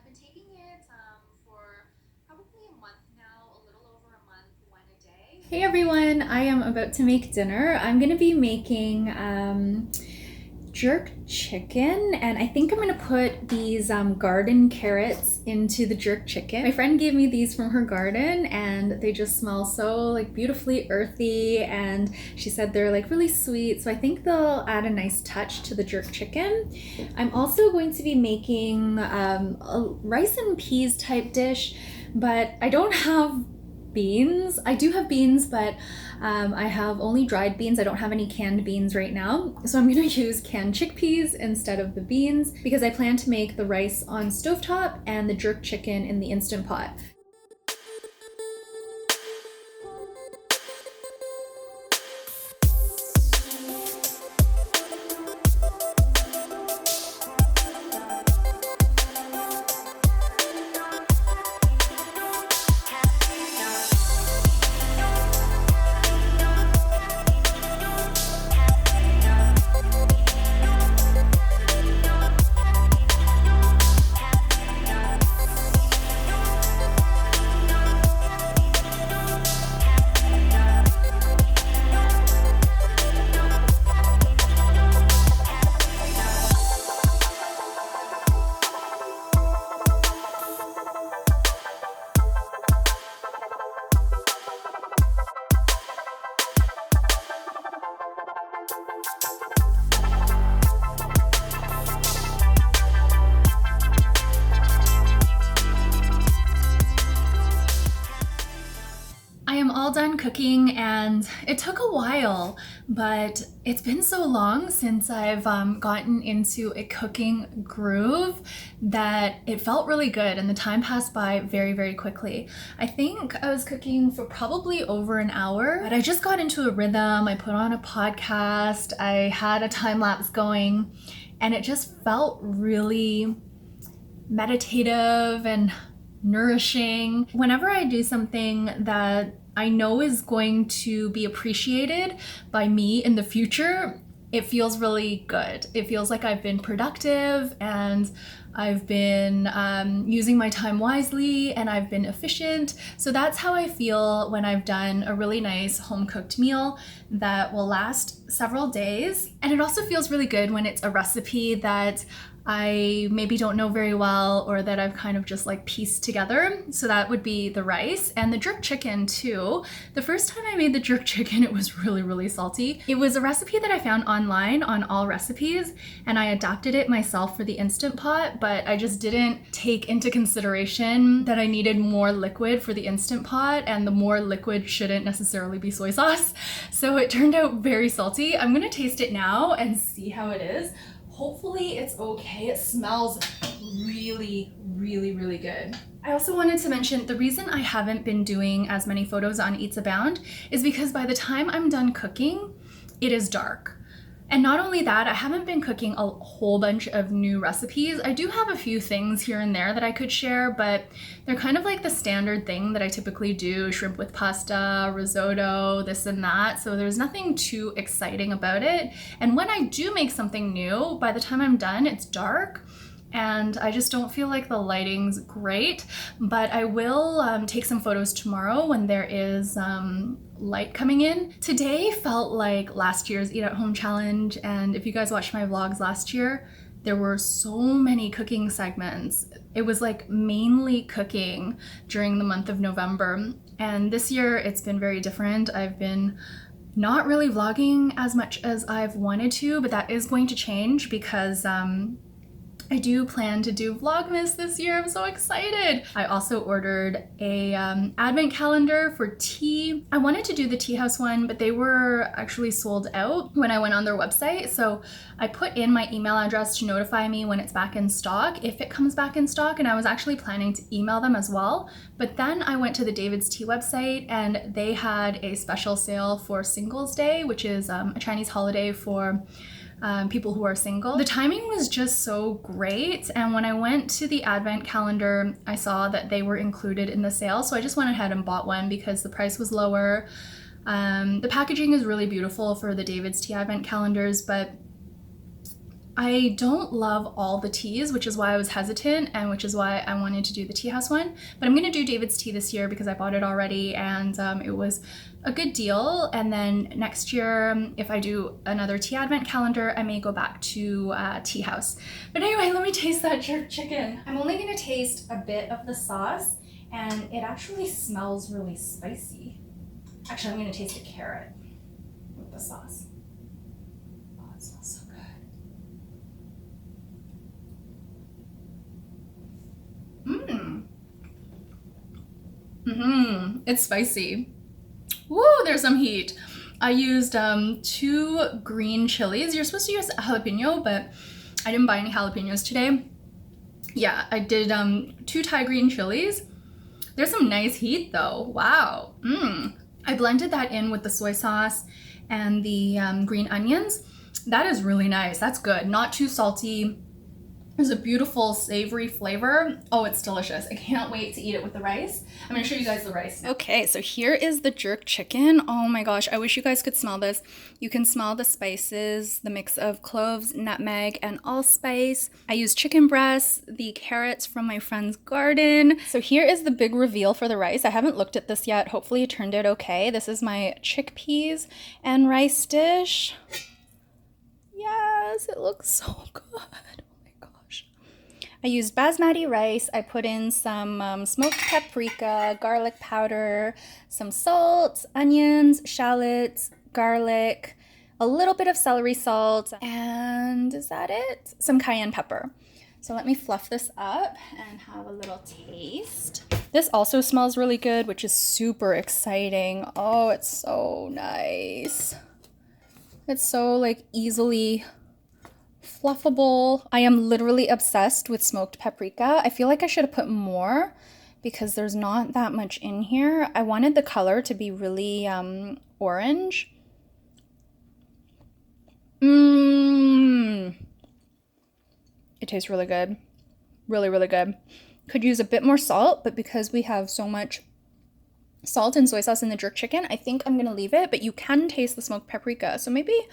been taking it for probably a month now, a little over a month, one a day. Hey everyone, I am about to make dinner. I'm gonna be making jerk chicken, and I think I'm gonna put these garden carrots into the jerk chicken. My friend gave me these from her garden and they just smell so like beautifully earthy, and she said they're like really sweet, so I think they'll add a nice touch to the jerk chicken. I'm also going to be making a rice and peas type dish, but I don't have beans. I do have beans, but I have only dried beans. I don't have any canned beans right now. So I'm gonna use canned chickpeas instead of the beans because I plan to make the rice on stovetop and the jerk chicken in the Instant Pot. All done cooking, and it took a while, but it's been so long since I've gotten into a cooking groove that it felt really good, and the time passed by very, very quickly. I think I was cooking for probably over an hour, but I just got into a rhythm. I put on a podcast, I had a time lapse going, and it just felt really meditative and nourishing. Whenever I do something that I know is going to be appreciated by me in the future, it feels really good. It feels like I've been productive and I've been using my time wisely and I've been efficient. So that's how I feel when I've done a really nice home-cooked meal that will last several days. And it also feels really good when it's a recipe that I maybe don't know very well, or that I've kind of just like pieced together. So that would be the rice and the jerk chicken too. The first time I made the jerk chicken, it was really, really salty. It was a recipe that I found online on All Recipes, and I adapted it myself for the Instant Pot, but I just didn't take into consideration that I needed more liquid for the Instant Pot, and the more liquid shouldn't necessarily be soy sauce. So it turned out very salty. I'm gonna taste it now and see how it is. Hopefully it's okay. It smells really, really, really good. I also wanted to mention the reason I haven't been doing as many photos on Eats Abound is because by the time I'm done cooking, it is dark. And not only that, I haven't been cooking a whole bunch of new recipes. I do have a few things here and there that I could share, but they're kind of like the standard thing that I typically do: shrimp with pasta, risotto, this and that. So there's nothing too exciting about it. And when I do make something new, by the time I'm done, it's dark. And I just don't feel like the lighting's great, but I will take some photos tomorrow when there is light coming in. Today felt like last year's Eat at Home challenge, and if you guys watched my vlogs last year, there were so many cooking segments. It was like mainly cooking during the month of November, and this year it's been very different. I've been not really vlogging as much as I've wanted to, but that is going to change because I do plan to do Vlogmas this year. I'm so excited. I also ordered a advent calendar for tea. I wanted to do the tea house one, but they were actually sold out when I went on their website. So I put in my email address to notify me when it's back in stock, if it comes back in stock. And I was actually planning to email them as well. But then I went to the David's Tea website and they had a special sale for Singles Day, which is a Chinese holiday for people who are single. The timing was just so great, and when I went to the advent calendar, I saw that they were included in the sale, so I just went ahead and bought one because the price was lower. The packaging is really beautiful for the David's Tea advent calendars, but I don't love all the teas, which is why I was hesitant and which is why I wanted to do the tea house one. But I'm gonna do David's tea this year because I bought it already and it was a good deal. And then next year, if I do another tea advent calendar, I may go back to tea house. But anyway, let me taste that jerk chicken. I'm only gonna taste a bit of the sauce and it actually smells really spicy. Actually, I'm gonna taste a carrot with the sauce. Oh, it smells so good. It's spicy. Woo, there's some heat. I used 2 green chilies. You're supposed to use jalapeno, but I didn't buy any jalapenos today. Yeah, I did 2 Thai green chilies. There's some nice heat though. Wow. I blended that in with the soy sauce and the green onions. That is really nice. That's good. Not too salty. There's a beautiful savory flavor. Oh, it's delicious. I can't wait to eat it with the rice. I'm gonna show you guys the rice now. Okay, so here is the jerk chicken. Oh my gosh, I wish you guys could smell this. You can smell the spices, the mix of cloves, nutmeg, and allspice. I used chicken breasts, the carrots from my friend's garden. So here is the big reveal for the rice. I haven't looked at this yet. Hopefully it turned out okay. This is my chickpeas and rice dish. Yes, it looks so good. I used basmati rice. I put in some smoked paprika, garlic powder, some salt, onions, shallots, garlic, a little bit of celery salt, and is that it? Some cayenne pepper. So let me fluff this up and have a little taste. This also smells really good, which is super exciting. Oh, it's so nice. It's so like easily fluffable. I am literally obsessed with smoked paprika. I feel like I should have put more because there's not that much in here. I wanted the color to be really orange. It tastes really good. Really, really good. Could use a bit more salt, but because we have so much salt and soy sauce in the jerk chicken, I think I'm gonna leave it, but you can taste the smoked paprika. So maybe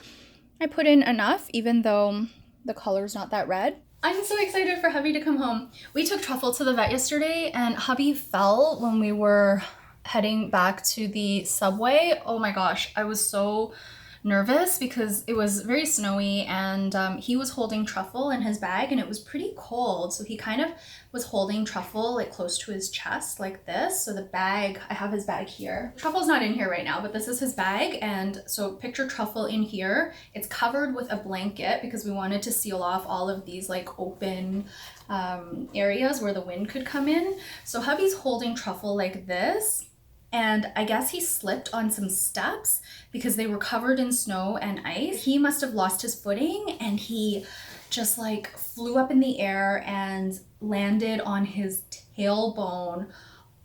I put in enough, even though the color's not that red. I'm so excited for hubby to come home. We took Truffle to the vet yesterday and hubby fell when we were heading back to the subway. Oh my gosh, I was so nervous because it was very snowy and he was holding Truffle in his bag and it was pretty cold. So he kind of was holding Truffle like close to his chest like this. So the bag, I have his bag here. Truffle's not in here right now, but this is his bag. And so picture Truffle in here. It's covered with a blanket because we wanted to seal off all of these like open areas where the wind could come in. So hubby's holding Truffle like this. And I guess he slipped on some steps because they were covered in snow and ice. He must have lost his footing and he just like flew up in the air and landed on his tailbone.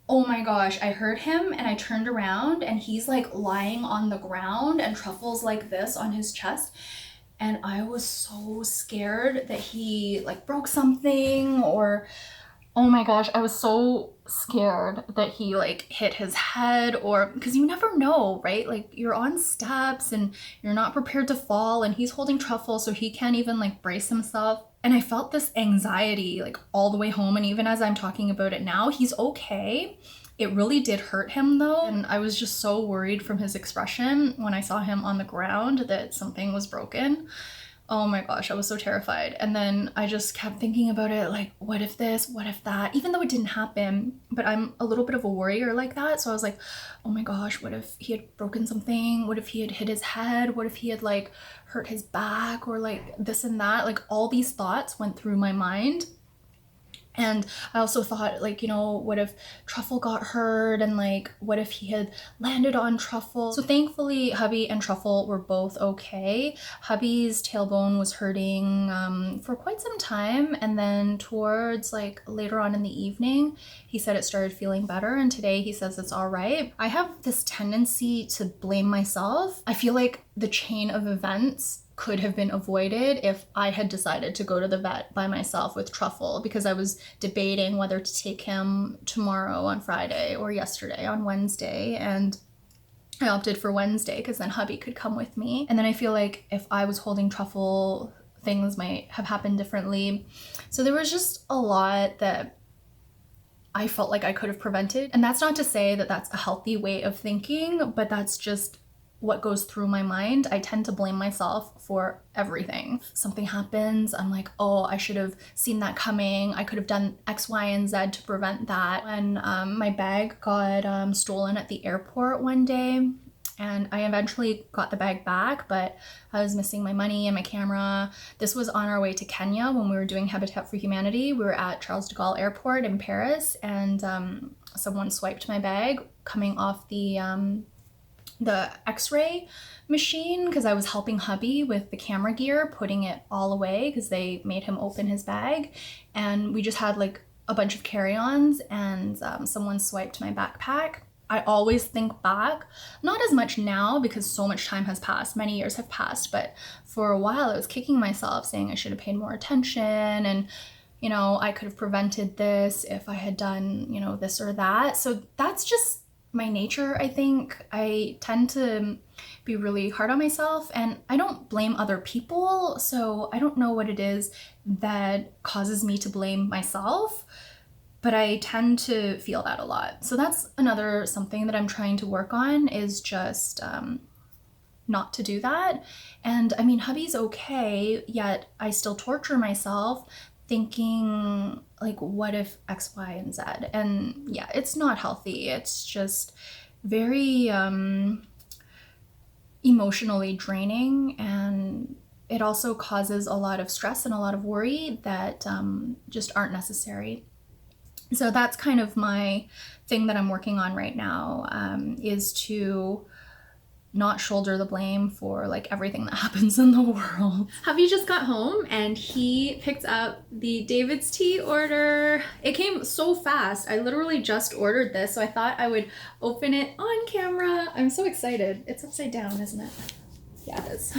Oh my gosh, I heard him and I turned around and he's like lying on the ground and Truffle's like this on his chest. And I was so scared that he like broke something or, oh my gosh, I was so scared that he like hit his head or because you never know, right? Like you're on steps and you're not prepared to fall and he's holding Truffle so he can't even like brace himself. And I felt this anxiety like all the way home. And even as I'm talking about it now, he's okay. It really did hurt him though. And I was just so worried from his expression when I saw him on the ground that something was broken. Oh my gosh, I was so terrified. And then I just kept thinking about it, like, what if this, what if that, even though it didn't happen, but I'm a little bit of a worrier like that. So I was like, oh my gosh, what if he had broken something? What if he had hit his head? What if he had like hurt his back or like this and that? Like all these thoughts went through my mind. And I also thought like, you know, what if Truffle got hurt and like, what if he had landed on Truffle? So thankfully hubby and Truffle were both okay. Hubby's tailbone was hurting for quite some time. And then towards like later on in the evening, he said it started feeling better. And today he says it's all right. I have this tendency to blame myself. I feel like the chain of events could have been avoided if I had decided to go to the vet by myself with Truffle because I was debating whether to take him tomorrow on Friday or yesterday on Wednesday, and I opted for Wednesday because then hubby could come with me. And then I feel like if I was holding Truffle things might have happened differently. So there was just a lot that I felt like I could have prevented. And that's not to say that that's a healthy way of thinking, but that's just what goes through my mind. I tend to blame myself for everything. Something happens, I'm like, oh, I should have seen that coming. I could have done X, Y, and Z to prevent that. When my bag got stolen at the airport one day, and I eventually got the bag back, but I was missing my money and my camera. This was on our way to Kenya when we were doing Habitat for Humanity. We were at Charles de Gaulle Airport in Paris, and someone swiped my bag coming off the X-ray machine, because I was helping hubby with the camera gear, putting it all away because they made him open his bag. And we just had like a bunch of carry-ons, and someone swiped my backpack. I always think back, not as much now because so much time has passed, many years have passed, but for a while I was kicking myself saying I should have paid more attention, and you know, I could have prevented this if I had done, you know, this or that. So that's just my nature, I think. I tend to be really hard on myself, and I don't blame other people, so I don't know what it is that causes me to blame myself. But I tend to feel that a lot. So that's another something that I'm trying to work on, is just not to do that. And I mean, hubby's okay, yet I still torture myself thinking like, what if X, Y, and Z? And yeah, it's not healthy. It's just very emotionally draining, and it also causes a lot of stress and a lot of worry that just aren't necessary. So that's kind of my thing that I'm working on right now, is to not shoulder the blame for like everything that happens in the world. Hubby just got home and he picked up the David's tea order. It came so fast. I literally just ordered this, so I thought I would open it on camera. I'm so excited. It's upside down, isn't it? Yeah, it is.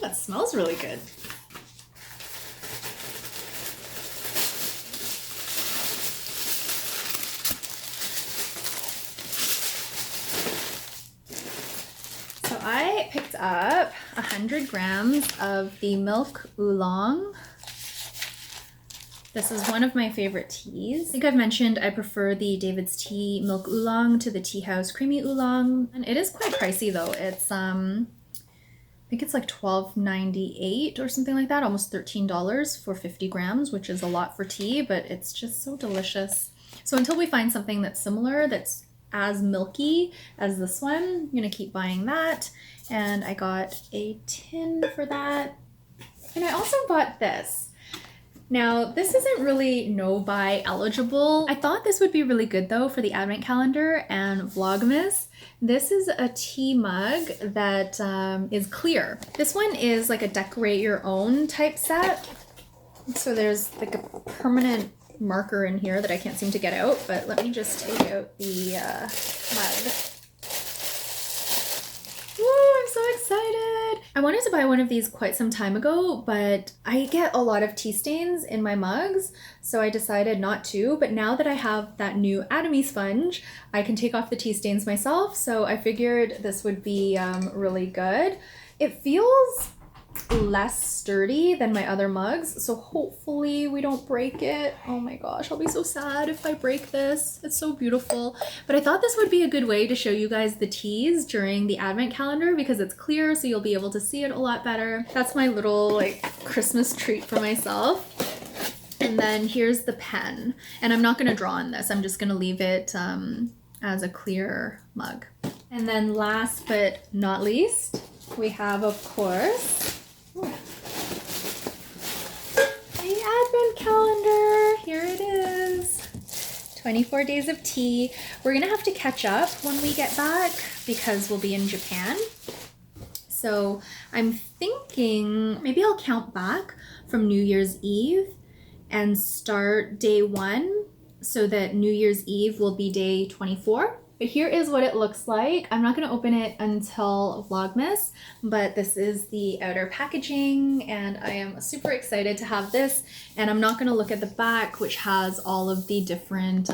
That smells really good. So I picked up 100 grams of the milk oolong. This is one of my favorite teas. I think I've mentioned I prefer the David's Tea milk oolong to the Tea House creamy oolong. And it is quite pricey though. It's I think it's like $12.98 or something like that, almost $13 for 50 grams, which is a lot for tea, but it's just so delicious. So until we find something that's similar, that's as milky as this one, I'm gonna keep buying that. And I got a tin for that. And I also bought this. Now, this isn't really no-buy eligible. I thought this would be really good though for the advent calendar and Vlogmas. This is a tea mug that is clear. This one is like a decorate your own type set. So there's like a permanent marker in here that I can't seem to get out, but let me just take out the mug. Woo, I'm so excited. I wanted to buy one of these quite some time ago, but I get a lot of tea stains in my mugs, so I decided not to. But now that I have that new Atomy sponge, I can take off the tea stains myself, so I figured this would be really good. It feels less sturdy than my other mugs, so hopefully we don't break it. Oh my gosh, I'll be so sad if I break this. It's so beautiful. But I thought this would be a good way to show you guys the teas during the advent calendar because it's clear, so you'll be able to see it a lot better. That's my little like Christmas treat for myself. And then here's the pen. And I'm not gonna draw on this, I'm just gonna leave it as a clear mug. And then last but not least, we have, of course, the advent calendar. Here it is. 24 days of tea. We're gonna have to catch up when we get back because we'll be in Japan. So I'm thinking maybe I'll count back from New Year's Eve and start day 1 so that New Year's Eve will be day 24. But here is what it looks like. I'm not gonna open it until Vlogmas, but this is the outer packaging and I am super excited to have this. And I'm not gonna look at the back, which has all of the different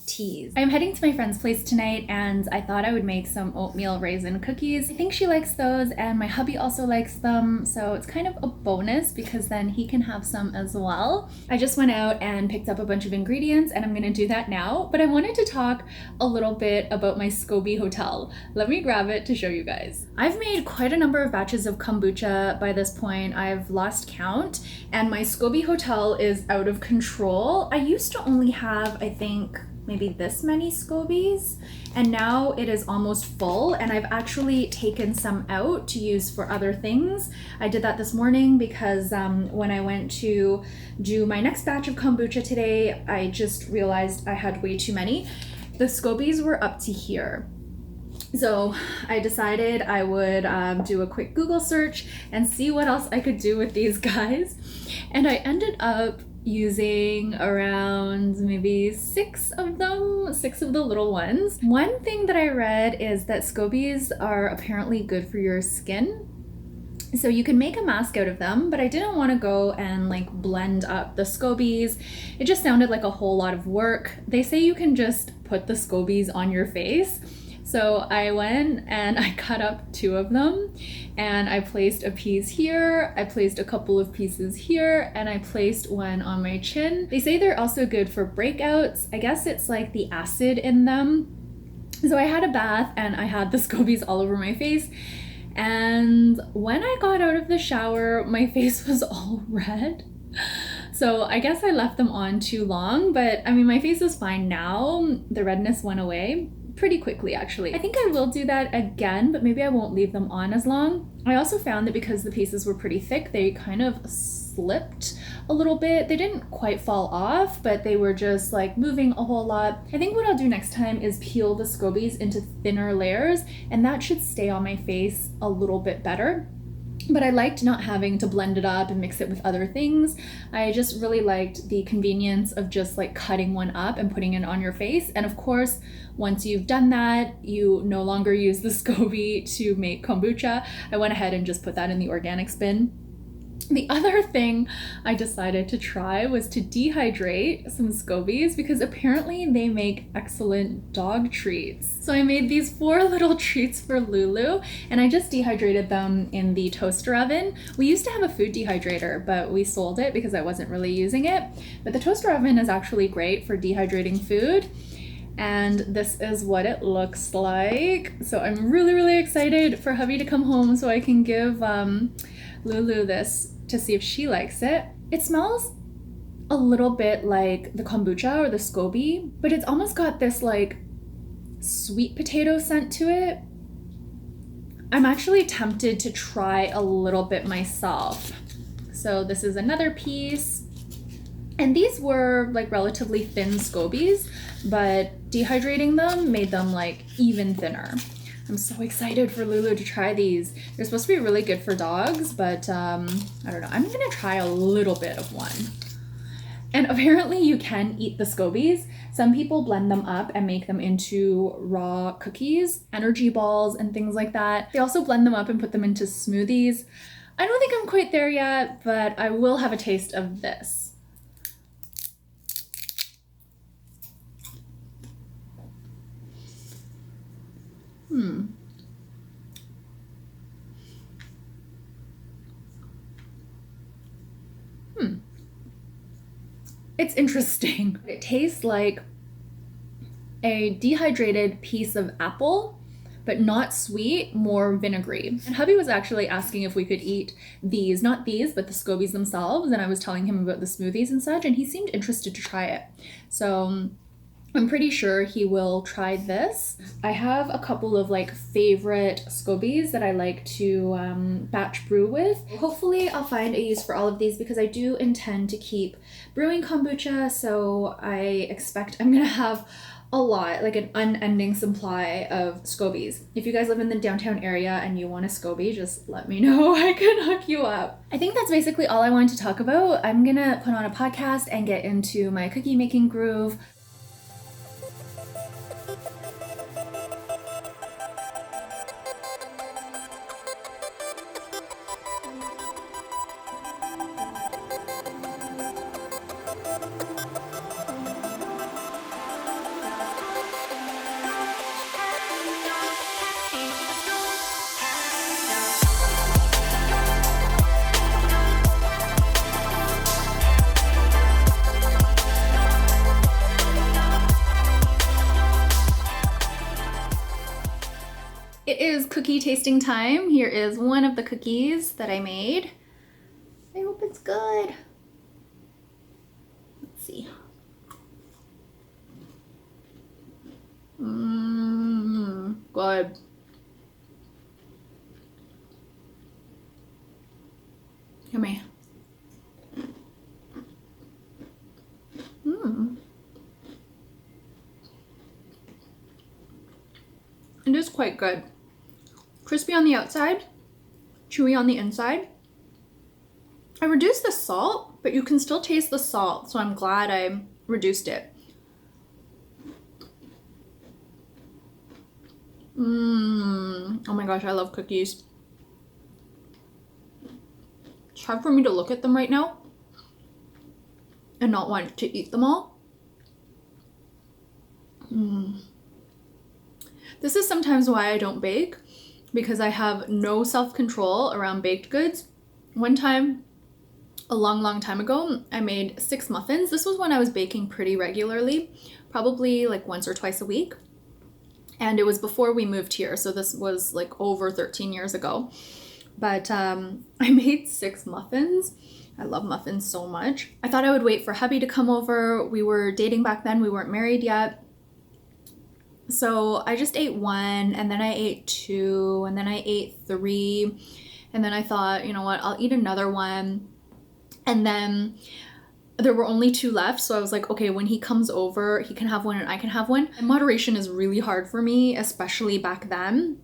teas. I'm heading to my friend's place tonight and I thought I would make some oatmeal raisin cookies. I think she likes those and my hubby also likes them, so it's kind of a bonus because then he can have some as well. I just went out and picked up a bunch of ingredients and I'm gonna do that now, but I wanted to talk a little bit about my SCOBY hotel. Let me grab it to show you guys. I've made quite a number of batches of kombucha by this point. I've lost count and my SCOBY hotel is out of control. I used to only have, I think, maybe this many SCOBYs, and now it is almost full and I've actually taken some out to use for other things. I did that this morning because when I went to do my next batch of kombucha today, I just realized I had way too many. The SCOBYs were up to here. So I decided I would do a quick Google search and see what else I could do with these guys. And I ended up using around maybe 6 of them, 6 of the little ones. One thing that I read is that SCOBYs are apparently good for your skin. So you can make a mask out of them, but I didn't want to go and like blend up the SCOBYs. It just sounded like a whole lot of work. They say you can just put the SCOBYs on your face. So I went and I cut up 2 of them and I placed a piece here, I placed a couple of pieces here, and I placed one on my chin. They say they're also good for breakouts. I guess it's like the acid in them. So I had a bath and I had the SCOBYs all over my face. And when I got out of the shower, my face was all red. So I guess I left them on too long, but I mean, my face is fine now. The redness went away pretty quickly, actually. I think I will do that again, but maybe I won't leave them on as long. I also found that because the pieces were pretty thick, they kind of slipped a little bit. They didn't quite fall off, but they were just like moving a whole lot. I think what I'll do next time is peel the SCOBYs into thinner layers, and that should stay on my face a little bit better. But I liked not having to blend it up and mix it with other things. I just really liked the convenience of just like cutting one up and putting it on your face. And of course, once you've done that, you no longer use the SCOBY to make kombucha. I went ahead and just put that in the organics bin. The other thing I decided to try was to dehydrate some SCOBYs because apparently they make excellent dog treats. So I made these 4 little treats for Lulu and I just dehydrated them in the toaster oven. We used to have a food dehydrator, but we sold it because I wasn't really using it. But the toaster oven is actually great for dehydrating food. And this is what it looks like. So I'm really, really excited for hubby to come home so I can give Lulu this to see if she likes it. It smells a little bit like the kombucha or the SCOBY, but it's almost got this like sweet potato scent to it. I'm actually tempted to try a little bit myself. So this is another piece. And these were like relatively thin SCOBYs, but dehydrating them made them like even thinner. I'm so excited for Lulu to try these. They're supposed to be really good for dogs, but I don't know. I'm gonna try a little bit of one. And apparently you can eat the SCOBYs. Some people blend them up and make them into raw cookies, energy balls, and things like that. They also blend them up and put them into smoothies. I don't think I'm quite there yet, but I will have a taste of this. It's interesting. It tastes like a dehydrated piece of apple, but not sweet, more vinegary. And hubby was actually asking if we could eat these, not these, but the SCOBYs themselves. And I was telling him about the smoothies and such, and he seemed interested to try it. So I'm pretty sure he will try this. I have a couple of like favorite SCOBYs that I like to batch brew with. Hopefully I'll find a use for all of these because I do intend to keep brewing kombucha, so I expect I'm gonna have a lot, like an unending supply of SCOBYs. If you guys live in the downtown area and you want a SCOBY, just let me know. I can hook you up. I think that's basically all I wanted to talk about. I'm gonna put on a podcast and get into my cookie making groove. It is cookie tasting time. Here is one of the cookies that I made. I hope it's good. Let's see. Good. Yummy. It is quite good. Crispy on the outside, chewy on the inside. I reduced the salt, but you can still taste the salt, so I'm glad I reduced it. Oh my gosh, I love cookies. It's hard for me to look at them right now and not want to eat them all. This is sometimes why I don't bake, because I have no self-control around baked goods. One time, a long time ago, I made 6 muffins. This was when I was baking pretty regularly, probably like once or twice a week. And it was before we moved here, so this was like over 13 years ago. But I made 6 muffins. I love muffins so much. I thought I would wait for hubby to come over. We were dating back then, we weren't married yet. So I just ate 1, and then I ate 2, and then I ate 3. And then I thought, you know what, I'll eat another one. And then there were only 2 left, so I was like, okay, when he comes over, he can have one and I can have one. And moderation is really hard for me, especially back then.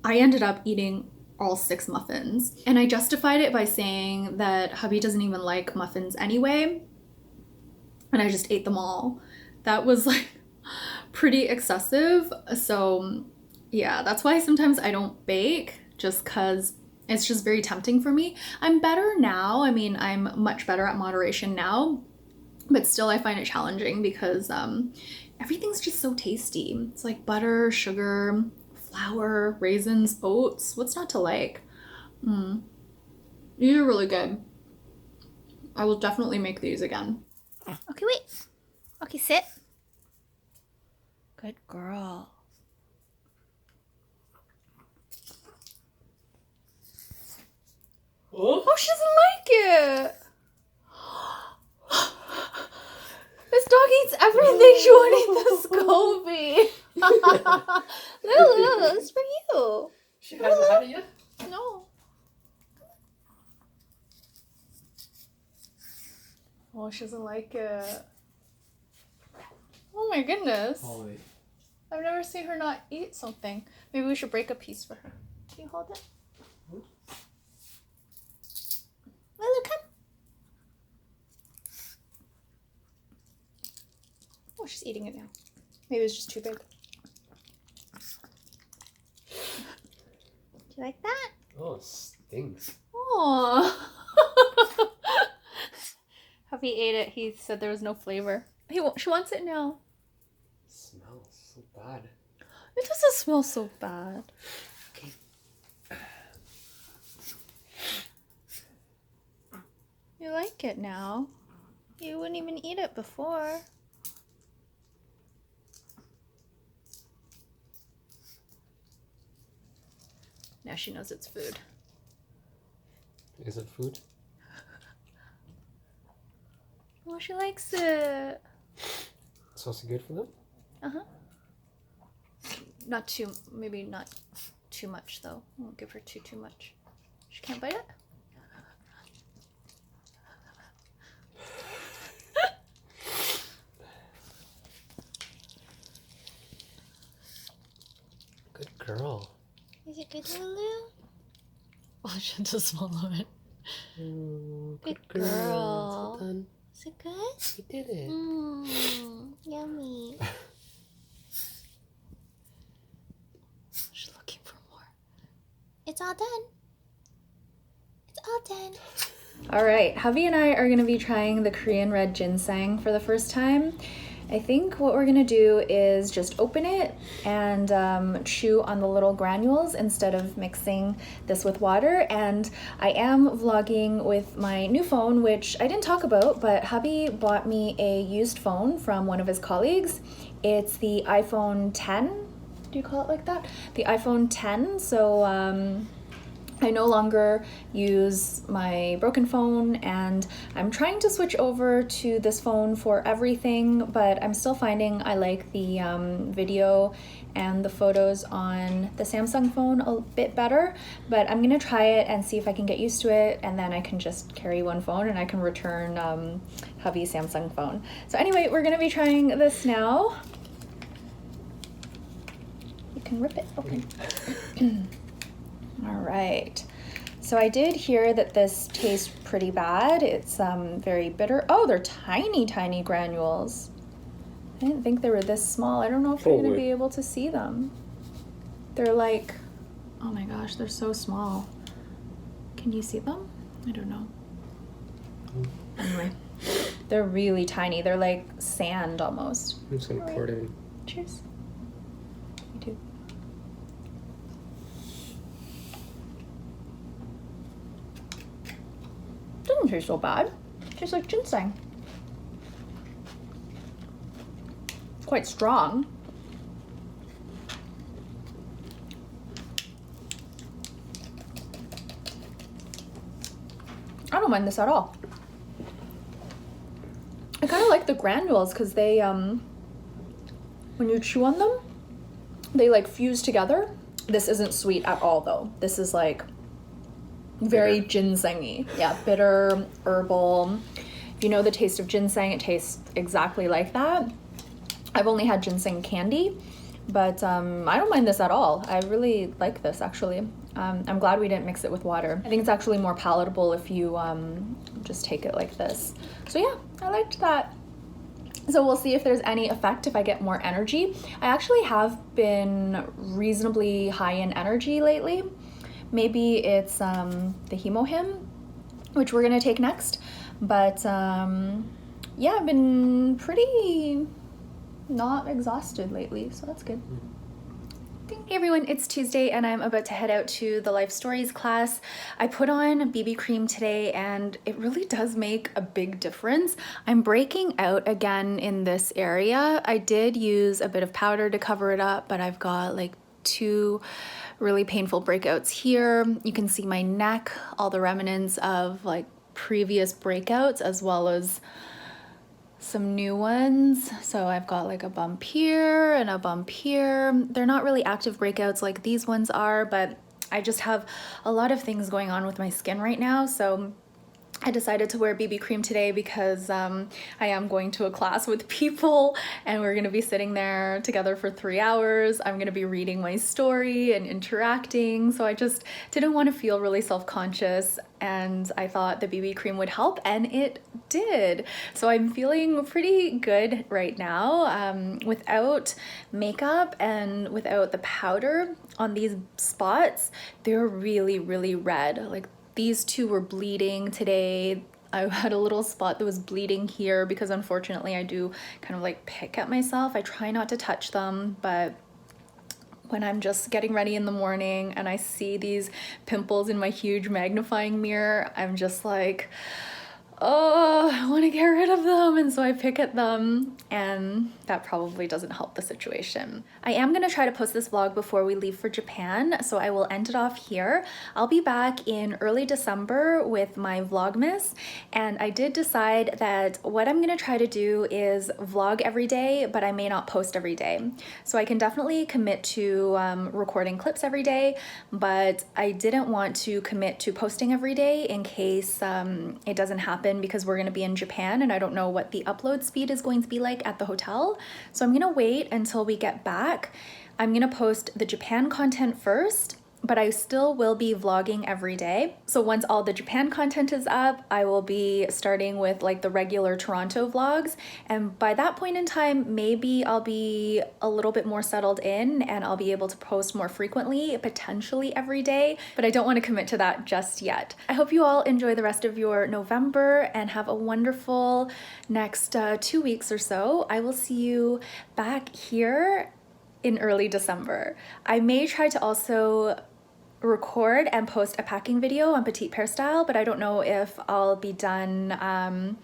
I ended up eating all 6 muffins, and I justified it by saying that hubby doesn't even like muffins anyway, and I just ate them all. That was like pretty excessive. So yeah, that's why sometimes I don't bake, just because it's just very tempting for me. I'm better now. I mean, I'm much better at moderation now, but still I find it challenging because everything's just so tasty. It's like butter, sugar, flour, raisins, oats. What's not to like? These are really good. I will definitely make these again. Okay, wait. Okay, sit. Good girl. Oh, she doesn't like it. This dog eats everything. She won't eat the SCOBY. Lulu, it's for you. She hasn't had it yet? No. Oh, she doesn't like it. Oh my goodness. Holy. I've never seen her not eat something. Maybe we should break a piece for her. Can you hold it? Lulu, come. Oh, she's eating it now. Maybe it's just too big. Do you like that? Oh, it stinks. Oh. Hubby ate it. He said there was no flavor. She wants it now. It smells so bad. It doesn't smell so bad. Okay. You like it now. You wouldn't even eat it before. Now she knows it's food. Is it food? Oh, she likes it. It's also good for them? Uh-huh. Not too, maybe not too much though. I won't give her too much. She can't bite it? Good girl. Is it good, Lulu? Oh, she had to swallow it. Good Well girl. done. Is it good? You did it. Yummy. She's looking for more. It's all done. It's all done. All right, hubby and I are gonna be trying the Korean red ginseng for the first time. I think what we're gonna do is just open it and chew on the little granules instead of mixing this with water. And I am vlogging with my new phone, which I didn't talk about, but hubby bought me a used phone from one of his colleagues. It's the iPhone 10 Do you call it like that? The iPhone 10. So I no longer use my broken phone, and I'm trying to switch over to this phone for everything, but I'm still finding I like the video and the photos on the Samsung phone a bit better, but I'm gonna try it and see if I can get used to it, and then I can just carry one phone and I can return hubby's Samsung phone. So anyway, we're gonna be trying this now. You can rip it open. All right, so I did hear that this tastes pretty bad. It's very bitter. Oh, they're tiny, tiny granules. I didn't think they were this small. I don't know if you're gonna be able to see them. They're like, oh my gosh, they're so small. Can you see them? I don't know. Anyway, they're really tiny. They're like sand almost. I'm just gonna pour it in. Cheers. You too. Doesn't taste so bad. Tastes like ginseng. Quite strong. I don't mind this at all. I kind of like the granules because they, when you chew on them, they like fuse together. This isn't sweet at all though. This is like very ginseng-y. Yeah, bitter, herbal. If you know the taste of ginseng, it tastes exactly like that. I've only had ginseng candy, but I don't mind this at all. I really like this actually. I'm glad we didn't mix it with water. I think it's actually more palatable if you just take it like this. So yeah, I liked that. So we'll see if there's any effect if I get more energy. I actually have been reasonably high in energy lately. Maybe it's the Hemohim, which we're gonna take next. But yeah, I've been pretty not exhausted lately, so that's good. Hey everyone, it's Tuesday and I'm about to head out to the Life Stories class. I put on BB cream today and it really does make a big difference. I'm breaking out again in this area. I did use a bit of powder to cover it up, but I've got like 2 really painful breakouts here. You can see my neck, all the remnants of like previous breakouts as well as some new ones. So I've got like a bump here and a bump here. They're not really active breakouts like these ones are, but I just have a lot of things going on with my skin right now. So I decided to wear BB cream today because I am going to a class with people and we're gonna be sitting there together for 3 hours. I'm gonna be reading my story and interacting. So I just didn't want to feel really self-conscious, and I thought the BB cream would help, and it did. So I'm feeling pretty good right now without makeup and without the powder on these spots. They're really, really red. Like these 2 were bleeding today. I had a little spot that was bleeding here because unfortunately I do kind of like pick at myself. I try not to touch them, but when I'm just getting ready in the morning and I see these pimples in my huge magnifying mirror, I'm just like, oh, I want to get rid of them, and so I pick at them, and that probably doesn't help the situation. I am going to try to post this vlog before we leave for Japan, so I will end it off here. I'll be back in early December with my Vlogmas, and I did decide that what I'm going to try to do is vlog every day, but I may not post every day. So I can definitely commit to recording clips every day, but I didn't want to commit to posting every day in case it doesn't happen, because we're going to be in Japan and I don't know what the upload speed is going to be like at the hotel. So I'm going to wait until we get back. I'm going to post the Japan content first, but I still will be vlogging every day. So once all the Japan content is up, I will be starting with like the regular Toronto vlogs. And by that point in time, maybe I'll be a little bit more settled in and I'll be able to post more frequently, potentially every day, but I don't want to commit to that just yet. I hope you all enjoy the rest of your November and have a wonderful next 2 weeks or so. I will see you back here in early December. I may try to also record and post a packing video on Petite Pear Style, but I don't know if I'll be done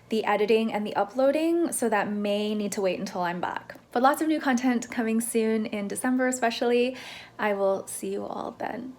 the editing and the uploading, so that may need to wait until I'm back. But lots of new content coming soon in December especially. I will see you all then.